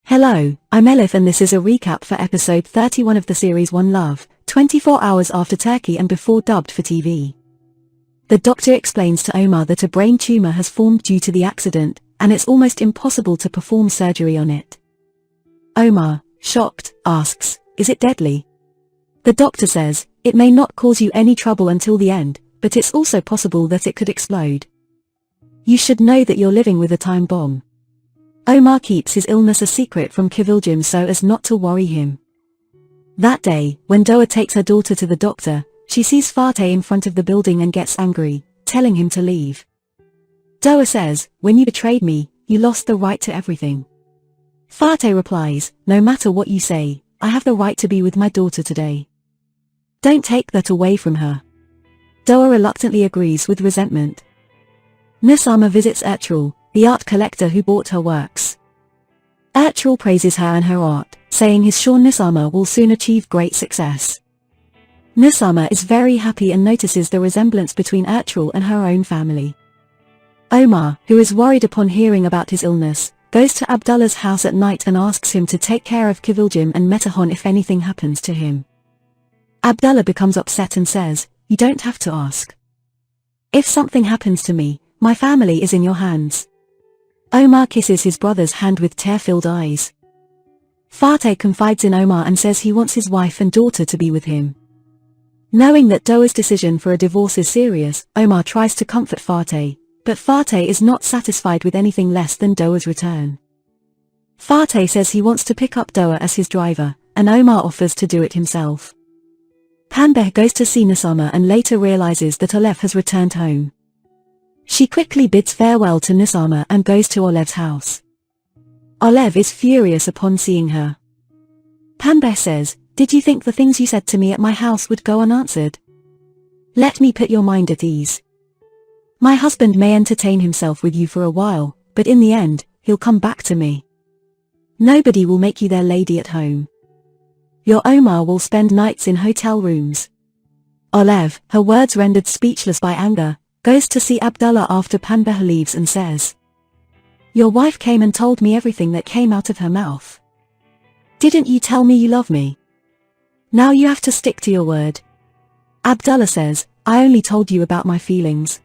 Hello, I'm Elif and this is a recap for episode 31 of the series One Love, 24 hours after Turkey and before dubbed for TV. The doctor explains to Omar that a brain tumor has formed due to the accident, and it's almost impossible to perform surgery on it. Omar, shocked, asks, "Is it deadly?" The doctor says, "It may not cause you any trouble until the end, but it's also possible that it could explode. You should know that you're living with a time bomb." Omar keeps his illness a secret from Kızılcık so as not to worry him. That day, when Doğa takes her daughter to the doctor, she sees Fatih in front of the building and gets angry, telling him to leave. Doğa says, "When you betrayed me, you lost the right to everything." Fatih replies, "No matter what you say, I have the right to be with my daughter today. Don't take that away from her." Doğa reluctantly agrees with resentment. Nusama visits Ertuğrul, the art collector who bought her works. Ertuğrul praises her and her art, saying he's sure Nusama will soon achieve great success. Nusama is very happy and notices the resemblance between Ertuğrul and her own family. Omar, who is worried upon hearing about his illness, goes to Abdullah's house at night and asks him to take care of Kızılcık and Metehan if anything happens to him. Abdullah becomes upset and says, "You don't have to ask. If something happens to me, my family is in your hands." Omar kisses his brother's hand with tear-filled eyes. Fatih confides in Omar and says he wants his wife and daughter to be with him. Knowing that Doğa's decision for a divorce is serious, Omar tries to comfort Fatih, but Fatih is not satisfied with anything less than Doğa's return. Fatih says he wants to pick up Doğa as his driver, and Omar offers to do it himself. Pembe goes to see Nusama and later realizes that Olev has returned home. She quickly bids farewell to Nusama and goes to Olev's house. Olev is furious upon seeing her. Pembe says, "Did you think the things you said to me at my house would go unanswered? Let me put your mind at ease. My husband may entertain himself with you for a while, but in the end, he'll come back to me. Nobody will make you their lady at home. Your Omar will spend nights in hotel rooms." Olev, her words rendered speechless by anger, goes to see Abdullah after Pembe leaves and says, "Your wife came and told me everything that came out of her mouth. Didn't you tell me you love me? Now you have to stick to your word." Abdullah says, "I only told you about my feelings.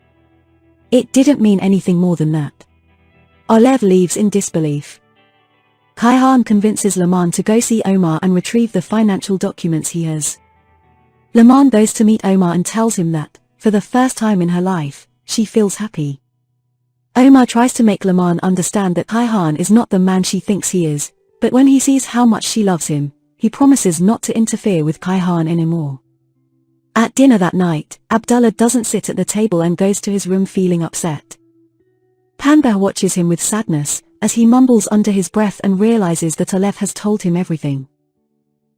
It didn't mean anything more than that." Olev leaves in disbelief. Kayhan convinces Leman to go see Omar and retrieve the financial documents he has. Leman goes to meet Omar and tells him that, for the first time in her life, she feels happy. Omar tries to make Leman understand that Kayhan is not the man she thinks he is, but when he sees how much she loves him, he promises not to interfere with Kayhan anymore. At dinner that night, Abdullah doesn't sit at the table and goes to his room feeling upset. Pembe watches him with sadness, as he mumbles under his breath and realizes that Olev has told him everything.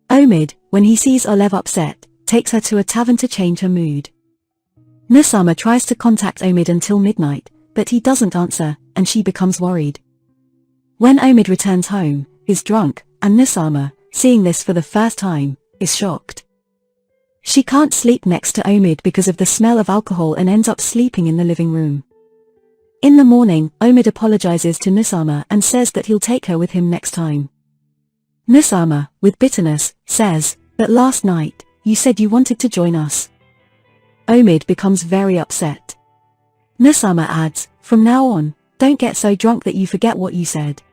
Omid, when he sees Olev upset, takes her to a tavern to change her mood. Nusama tries to contact Omid until midnight, but he doesn't answer, and she becomes worried. When Omid returns home, he's drunk, and Nusama, seeing this for the first time, is shocked. She can't sleep next to Omid because of the smell of alcohol and ends up sleeping in the living room. In the morning, Omid apologizes to Nusama and says that he'll take her with him next time. Nusama, with bitterness, says, "But last night, you said you wanted to join us." Omid becomes very upset. Nusama adds, "From now on, don't get so drunk that you forget what you said."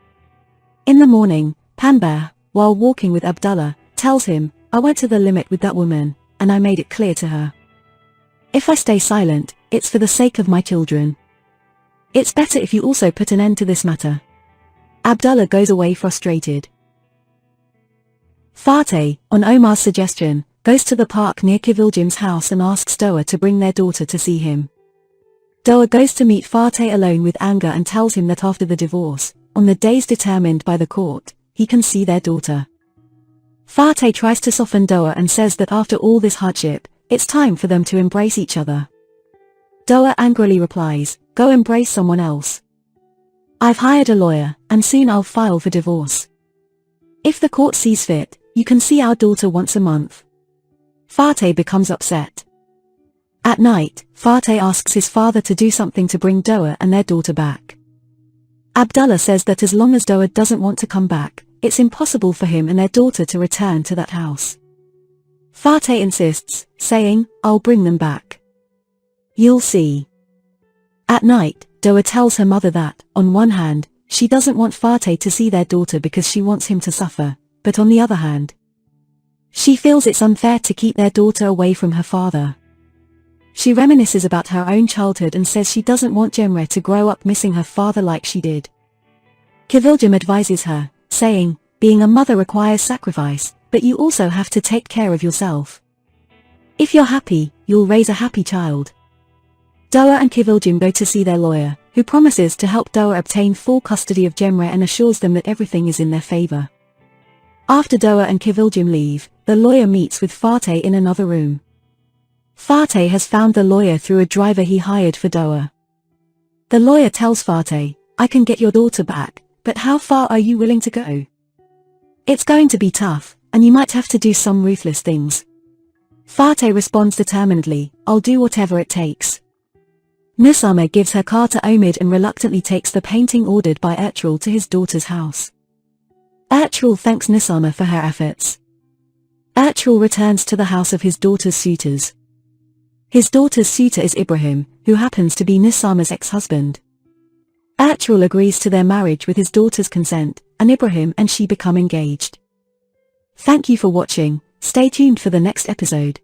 In the morning, Pembe, while walking with Abdullah, tells him, "I went to the limit with that woman, and I made it clear to her. If I stay silent, it's for the sake of my children. It's better if you also put an end to this matter." Abdullah goes away frustrated. Fatih, on Omar's suggestion, goes to the park near Kızılcık's house and asks Doğa to bring their daughter to see him. Doğa goes to meet Fatih alone with anger and tells him that after the divorce, on the days determined by the court, he can see their daughter. Fatih tries to soften Doğa and says that after all this hardship, it's time for them to embrace each other. Doğa angrily replies, "Go embrace someone else. I've hired a lawyer, and soon I'll file for divorce. If the court sees fit, you can see our daughter once a month." Fatih becomes upset. At night, Fatih asks his father to do something to bring Doğa and their daughter back. Abdullah says that as long as Doğa doesn't want to come back, it's impossible for him and their daughter to return to that house. Fatih insists, saying, "I'll bring them back. You'll see." At night, Doa tells her mother that, on one hand, she doesn't want Fatih to see their daughter because she wants him to suffer, but on the other hand, she feels it's unfair to keep their daughter away from her father. She reminisces about her own childhood and says she doesn't want Cemre to grow up missing her father like she did. Kızılcık advises her, saying, "Being a mother requires sacrifice, but you also have to take care of yourself. If you're happy, you'll raise a happy child." Doa and Kızılcık go to see their lawyer, who promises to help Doa obtain full custody of Cemre and assures them that everything is in their favor. After Doa and Kızılcık leave, the lawyer meets with Fatih in another room. Fatih has found the lawyer through a driver he hired for Doa. The lawyer tells Fatih, "I can get your daughter back, but how far are you willing to go? It's going to be tough, and you might have to do some ruthless things." Fatih responds determinedly, "I'll do whatever it takes." Nusama gives her car to Omid and reluctantly takes the painting ordered by Ertuğrul to his daughter's house. Ertuğrul thanks Nusama for her efforts. Ertuğrul returns to the house of his daughter's suitors. His daughter's suitor is Ibrahim, who happens to be Nusama's ex-husband. Ertuğrul agrees to their marriage with his daughter's consent, and Ibrahim and she become engaged. Thank you for watching, stay tuned for the next episode.